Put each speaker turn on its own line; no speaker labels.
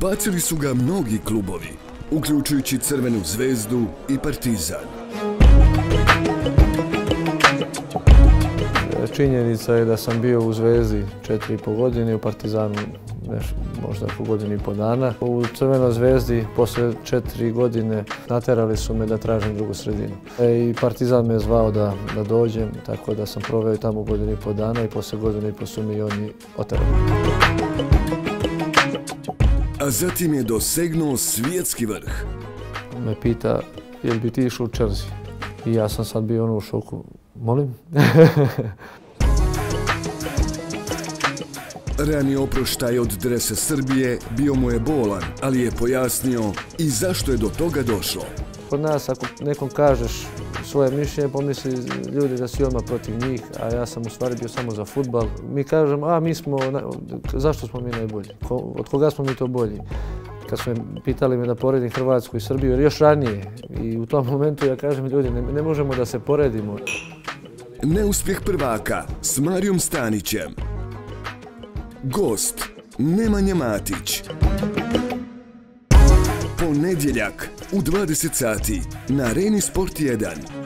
Ubacili su ga mnogi klubovi, uključujući Crvenu zvezdu i Partizan.
Činjenica je da sam bio u Zvezdi 4,5 godine, u Partizanu možda oko godinu i pol dana. U Crvenoj zvezdi posle 4 godine naterali su me da tražim drugu sredinu. I Partizan me je zvao da dođem, tako da sam proveo tamo godinu i pol dana i posle godinu i pol su mi oni oterali.
A zatim je dosegnuo svjetski vrh.
Me pita, jel bi ti išao u Chelsea? I ja sam sad bio u šoku. Molim?
Rani oproštaj od dresa Srbije bio mu je bolan, ali je pojasnio i zašto je do toga došlo.
Kod nas ako nekom kažeš svoje mišljenje, pomisli ljudi da si odmah protiv njih, a ja sam u stvari bio samo za fudbal. Mi kažemo, zašto smo mi najbolji? Od koga smo mi to bolji? Kad su me pitali me da poredim Hrvatsku i Srbiju, jer još ranije. I u tom momentu ja kažem ljudi, ne možemo da se poredimo.
Neuspjeh prvaka s Marijom Stanićem. Gost Nemanja Matić. Ponedjeljak u 20 sati na Areni Sport 1.